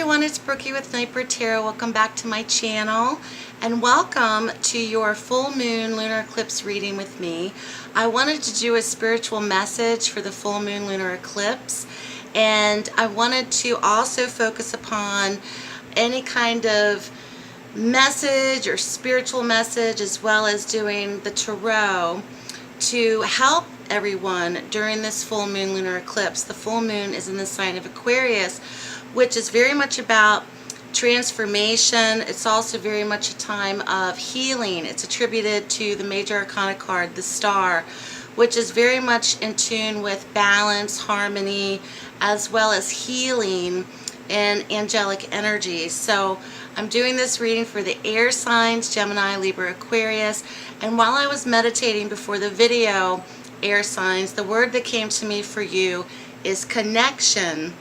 everyone, it's Brookie with Nightbird Tarot. Welcome back to my channel and welcome to your full moon lunar eclipse reading with me. I wanted to do a spiritual message for the full moon lunar eclipse, and I wanted to also focus upon any kind of message or spiritual message, as well as doing the tarot to help everyone during this full moon lunar eclipse. The full moon is in the sign of Aquarius, which is very much about transformation. It's also very much a time of healing. It's attributed to the major arcana card, the Star, which is very much in tune with balance, harmony, as well as healing and angelic energy. So I'm doing this reading for the air signs, Gemini, Libra, Aquarius. And while I was meditating before the video, air signs, the word that came to me for you is connection.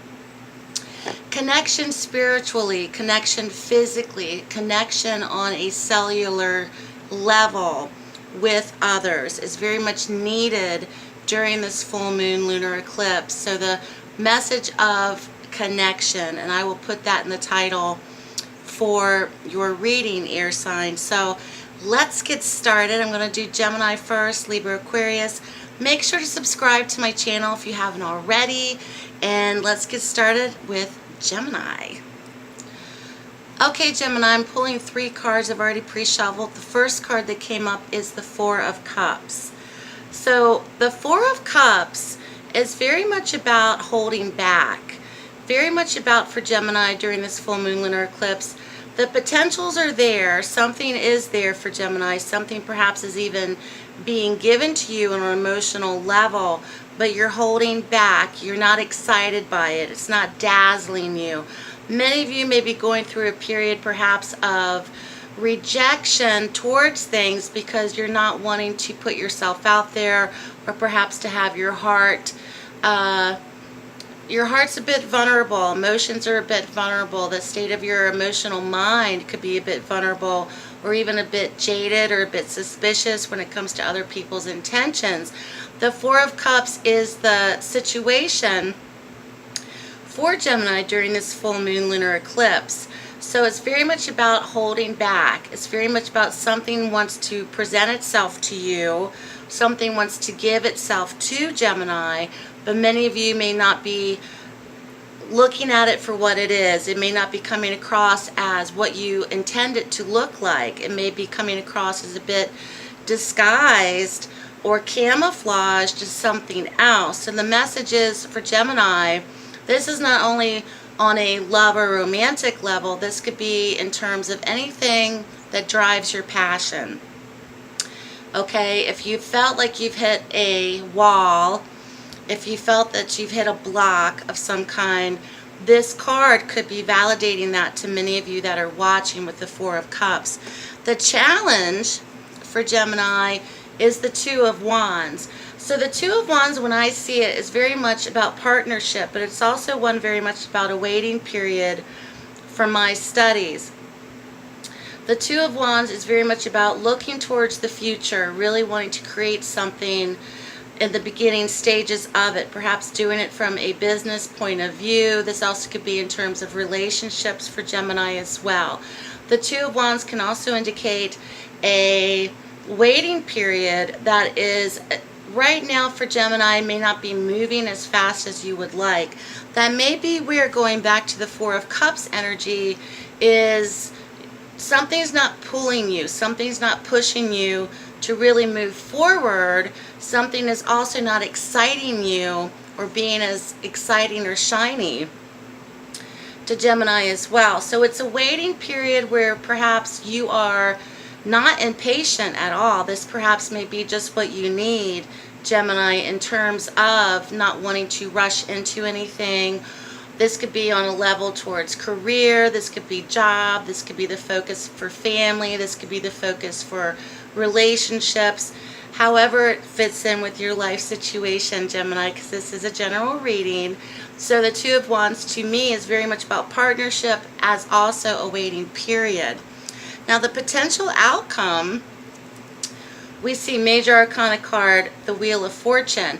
Connection spiritually, connection physically, connection on a cellular level with others is very much needed during this full moon lunar eclipse. So the message of connection, and I will put that in the title for your reading, air sign. So let's get started. I'm going to do Gemini first, Libra, Aquarius. Make sure to subscribe to my channel if you haven't already, and let's get started with Gemini. Okay, Gemini, I'm pulling 3 cards. I've already pre-shuffled. The first card that came up is the Four of Cups. So the Four of Cups is very much about holding back, very much about, for Gemini during this full moon lunar eclipse, the potentials are there. Something is there for Gemini. Something perhaps is even being given to you on an emotional level, but you're holding back. You're not excited by it. It's not dazzling you. Many of you may be going through a period perhaps of rejection towards things because you're not wanting to put yourself out there, or perhaps to have your heart's a bit vulnerable. Emotions are a bit vulnerable. The state of your emotional mind could be a bit vulnerable, or even a bit jaded or a bit suspicious when it comes to other people's intentions. The Four of Cups is the situation for Gemini during this full moon lunar eclipse. So it's very much about holding back. It's very much about something wants to present itself to you, something wants to give itself to Gemini, but many of you may not be looking at it for what it is. It may not be coming across as what you intend it to look like. It may be coming across as a bit disguised or camouflaged as something else. And the message is for Gemini, this is not only on a love or romantic level, this could be in terms of anything that drives your passion. Okay, if you felt like you've hit a wall, if you felt that you've hit a block of some kind, this card could be validating that to many of you that are watching with the Four of Cups. The challenge for Gemini is the Two of Wands. So the Two of Wands, when I see it, is very much about partnership, but it's also one very much about a waiting period for my studies. The Two of Wands is very much about looking towards the future, really wanting to create something in the beginning stages of it, perhaps doing it from a business point of view. This also could be in terms of relationships for Gemini as well. The Two of Wands can also indicate a waiting period that is right now for Gemini may not be moving as fast as you would like. That may be where, going back to the Four of Cups energy, is something's not pulling you, something's not pushing you to really move forward. Something is also not exciting you or being as exciting or shiny to Gemini as well. So it's a waiting period where perhaps you are not impatient at all. This perhaps may be just what you need, Gemini, in terms of not wanting to rush into anything. This could be on a level towards career, this could be job, this could be the focus for family, this could be the focus for relationships, however it fits in with your life situation, Gemini, because this is a general reading. So the Two of Wands to me is very much about partnership, as also a waiting period. Now the potential outcome, we see major arcana card, the Wheel of Fortune.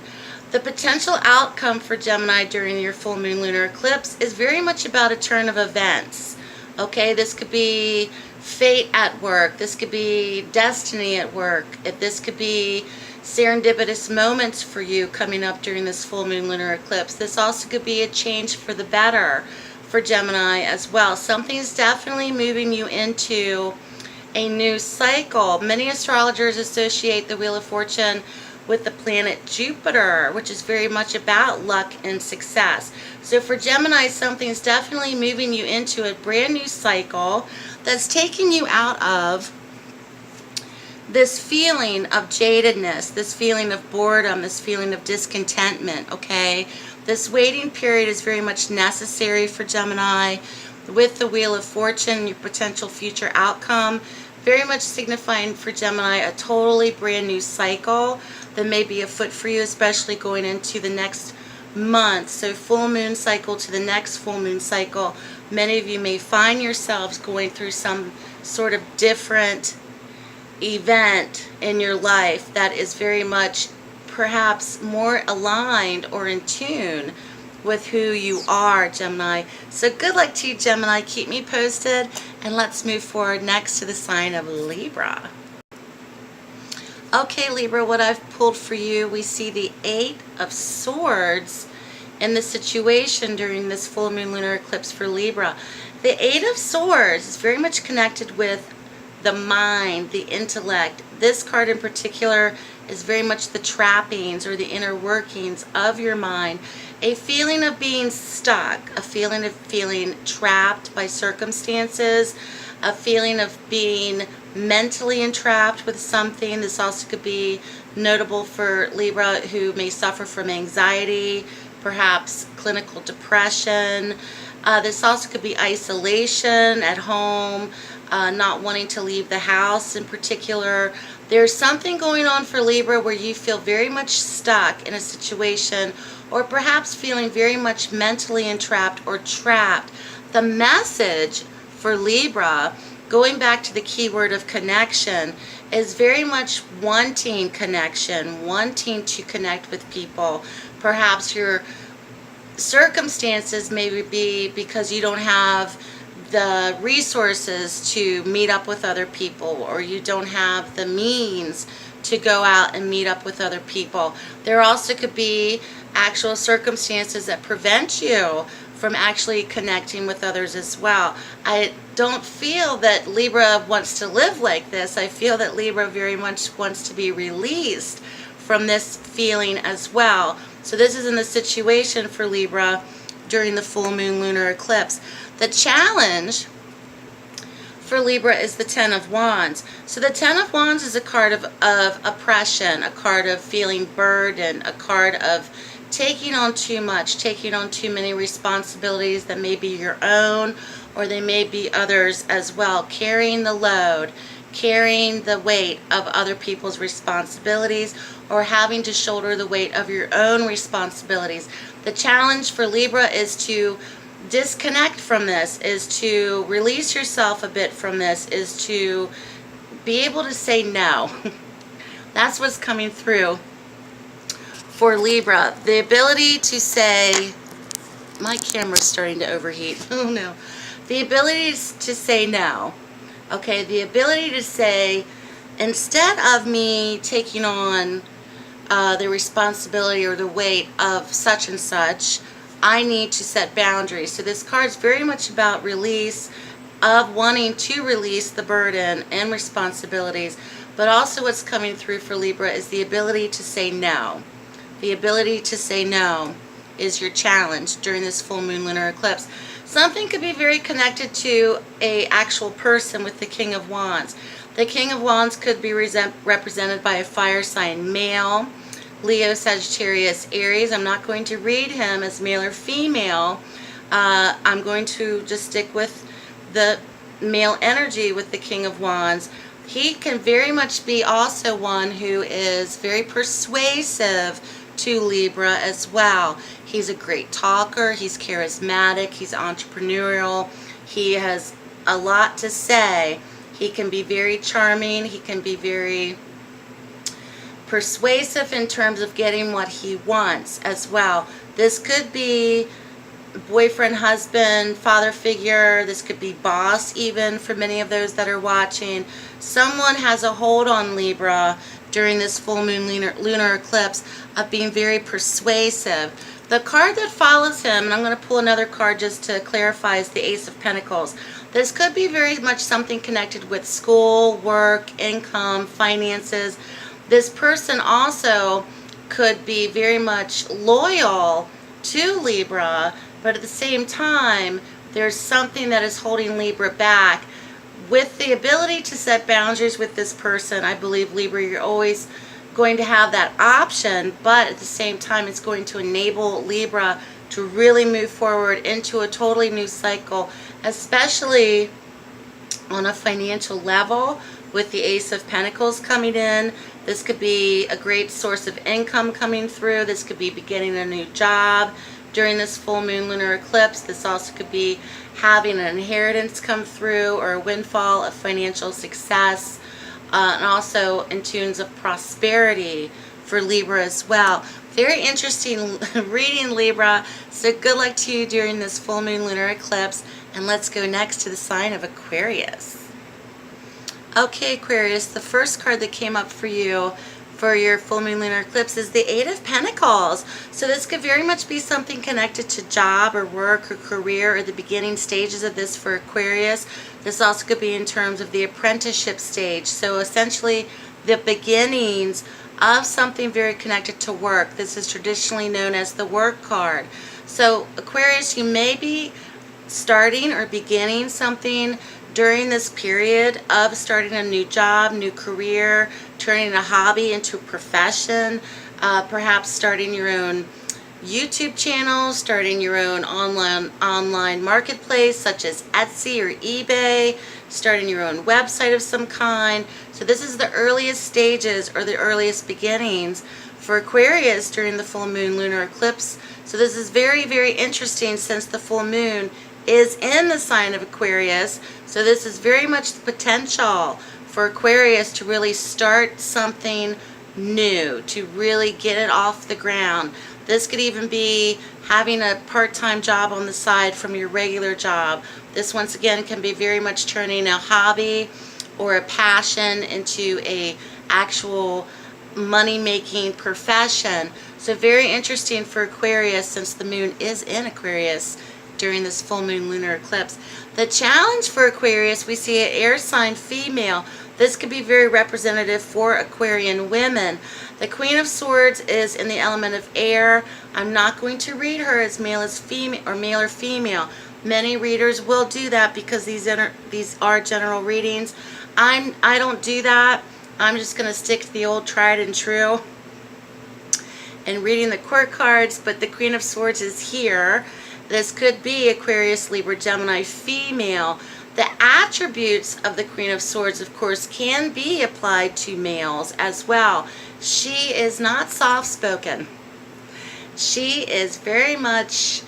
The potential outcome for Gemini during your full moon lunar eclipse is very much about a turn of events. Okay, this could be fate at work. This could be destiny at work. This could be serendipitous moments for you coming up during this full moon lunar eclipse. This also could be a change for the better for Gemini as well. Something's definitely moving you into a new cycle. Many astrologers associate the Wheel of Fortune with the planet Jupiter, which is very much about luck and success. So for Gemini, something's definitely moving you into a brand new cycle that's taking you out of this feeling of jadedness, this feeling of boredom, this feeling of discontentment, okay? This waiting period is very much necessary for Gemini. With the Wheel of Fortune, your potential future outcome, very much signifying for Gemini a totally brand new cycle that may be afoot for you, especially going into the next month. So full moon cycle to the next full moon cycle, many of you may find yourselves going through some sort of different event in your life that is very much perhaps more aligned or in tune with who you are, Gemini. So good luck to you, Gemini. Keep me posted, and let's move forward next to the sign of Libra. Okay, Libra, what I've pulled for you, we see the Eight of Swords in the situation during this full moon lunar eclipse for Libra. The Eight of Swords is very much connected with the mind, the intellect. This card in particular is very much the trappings or the inner workings of your mind. A feeling of being stuck, a feeling of feeling trapped by circumstances, a feeling of being mentally entrapped with something. This also could be notable for Libra who may suffer from anxiety, perhaps clinical depression. This also could be isolation at home, not wanting to leave the house in particular. There's something going on for Libra where you feel very much stuck in a situation, or perhaps feeling very much mentally entrapped or trapped. The message for Libra, going back to the keyword of connection, is very much wanting connection, wanting to connect with people. Perhaps your circumstances may be because you don't have the resources to meet up with other people, or you don't have the means to go out and meet up with other people. There also could be actual circumstances that prevent you from actually connecting with others as well. I don't feel that Libra wants to live like this. I feel that Libra very much wants to be released from this feeling as well. So this is in the situation for Libra during the full moon lunar eclipse. The challenge for Libra is the Ten of Wands. So the Ten of Wands is a card of oppression, a card of feeling burdened, a card of taking on too much, taking on too many responsibilities that may be your own, or they may be others as well, carrying the load, carrying the weight of other people's responsibilities, or having to shoulder the weight of your own responsibilities. The challenge for Libra is to disconnect from this, is to release yourself a bit from this, is to be able to say no. That's what's coming through for Libra. The ability to say, my camera's starting to overheat. Oh no. The ability to say no. Okay, the ability to say, instead of me taking on the responsibility or the weight of such and such, I need to set boundaries. So this card is very much about release, of wanting to release the burden and responsibilities, but also what's coming through for Libra is the ability to say no. The ability to say no is your challenge during this full moon lunar eclipse. Something could be very connected to an actual person with the King of Wands. The King of Wands could be represented by a fire sign male, Leo, Sagittarius, Aries. I'm not going to read him as male or female. I'm going to just stick with the male energy with the King of Wands. He can very much be also one who is very persuasive to Libra as well. He's a great talker, he's charismatic, he's entrepreneurial, he has a lot to say. He can be very charming, he can be very persuasive in terms of getting what he wants as well. This could be boyfriend, husband, father figure. This could be boss even for many of those that are watching. Someone has a hold on Libra during this full moon lunar eclipse of being very persuasive. The card that follows him, and I'm going to pull another card just to clarify, is the Ace of Pentacles. This could be very much something connected with school, work, income, finances. This person also could be very much loyal to Libra, but at the same time, there's something that is holding Libra back. With the ability to set boundaries with this person, I believe, Libra, you're always going to have that option, but at the same time, it's going to enable Libra to really move forward into a totally new cycle, especially on a financial level with the Ace of Pentacles coming in. This could be a great source of income coming through. This could be beginning a new job during this full moon lunar eclipse. This also could be having an inheritance come through or a windfall of financial success, and also in tunes of prosperity for Libra as well. Very interesting reading, Libra. So good luck to you during this full moon lunar eclipse. And let's go next to the sign of Aquarius. Okay, Aquarius, the first card that came up for you for your full moon lunar eclipse is the Eight of Pentacles. So this could very much be something connected to job or work or career or the beginning stages of this for Aquarius. This also could be in terms of the apprenticeship stage. So essentially the beginnings of something very connected to work. This is traditionally known as the work card. So Aquarius, you may be starting or beginning something during this period of starting a new job, new career, turning a hobby into a profession, perhaps starting your own YouTube channel, starting your own online marketplace such as Etsy or eBay, starting your own website of some kind. So this is the earliest stages or the earliest beginnings for Aquarius during the full moon lunar eclipse. So this is very, very interesting since the full moon is in the sign of Aquarius. So this is very much the potential for Aquarius to really start something new, to really get it off the ground. This could even be having a part-time job on the side from your regular job. This once again can be very much turning a hobby or a passion into a actual money-making profession. So very interesting for Aquarius since the moon is in Aquarius during this full moon lunar eclipse. The challenge for Aquarius, we see an air sign female. This could be very representative for Aquarian women. The Queen of Swords is in the element of air. I'm not going to read her as male or female. Many readers will do that because these are general readings. I don't do that. I'm just going to stick to the old tried and true and reading the court cards, but the Queen of Swords is here. This could be Aquarius, Libra, Gemini, female. The attributes of the Queen of Swords, of course, can be applied to males as well. She is not soft-spoken. She is very much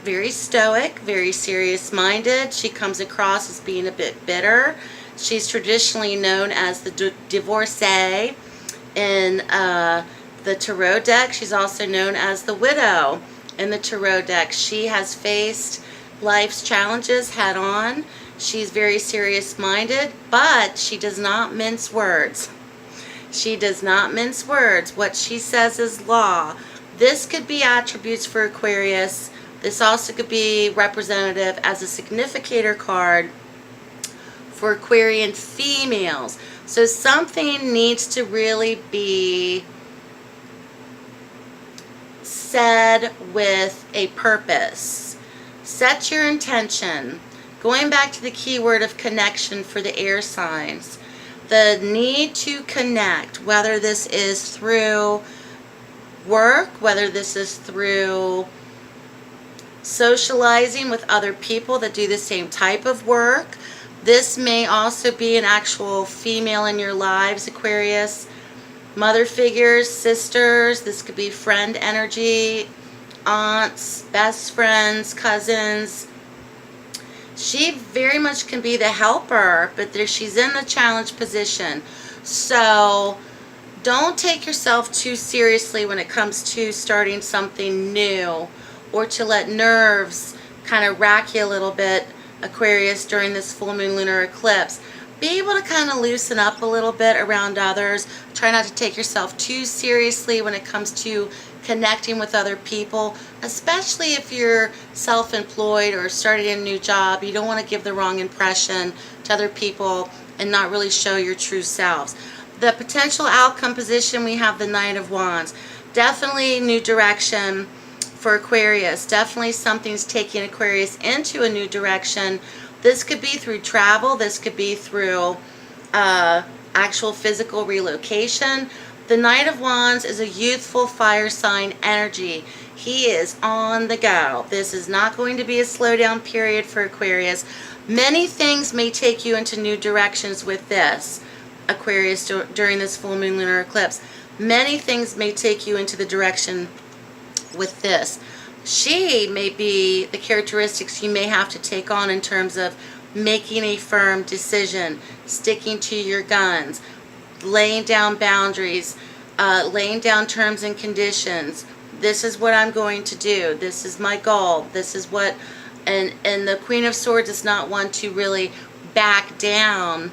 very stoic, very serious-minded. She comes across as being a bit bitter. She's traditionally known as the divorcee in the tarot deck. She's also known as the widow in the tarot deck. She has faced life's challenges head on. She's very serious-minded, but she does not mince words. She does not mince words. What she says is law. This could be attributes for Aquarius. This also could be representative as a significator card for Aquarian females. So something needs to really be said with a purpose. Set your intention. Going back to the keyword of connection for the air signs, the need to connect, whether this is through work, whether this is through socializing with other people that do the same type of work. This may also be an actual female in your lives, Aquarius. Mother figures, sisters, this could be friend energy, aunts, best friends, cousins. She very much can be the helper, but she's in the challenge position. So Don't take yourself too seriously when it comes to starting something new, or to let nerves kind of rack you a little bit, Aquarius, during this full moon lunar eclipse. Be able to kind of loosen up a little bit around others. Try not to take yourself too seriously when it comes to connecting with other people, especially if you're self-employed or starting a new job. You don't want to give the wrong impression to other people and not really show your true selves. The potential outcome position, we have the Knight of Wands. Definitely new direction for Aquarius. Definitely something's taking Aquarius into a new direction. This could be through travel. This could be through actual physical relocation. The Knight of Wands is a youthful fire sign energy. He is on the go. This is not going to be a slowdown period for Aquarius. Many things may take you into new directions with this, Aquarius, during this full moon lunar eclipse. Many things may take you into the direction with this. She may be the characteristics you may have to take on in terms of making a firm decision, sticking to your guns, laying down boundaries, laying down terms and conditions. This is what I'm going to do. This is my goal. This is what, and the Queen of Swords is not one to really back down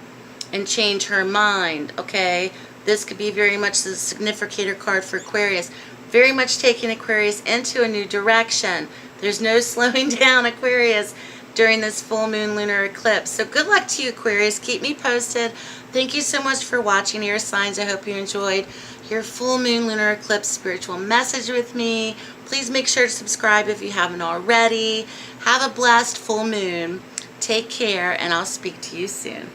and change her mind, okay? This could be very much the significator card for Aquarius. Very much taking Aquarius into a new direction. There's no slowing down, Aquarius, during this full moon lunar eclipse. So good luck to you, Aquarius. Keep me posted. Thank you so much for watching Air Signs. I hope you enjoyed your full moon lunar eclipse spiritual message with me. Please make sure to subscribe if you haven't already. Have a blessed full moon. Take care, and I'll speak to you soon.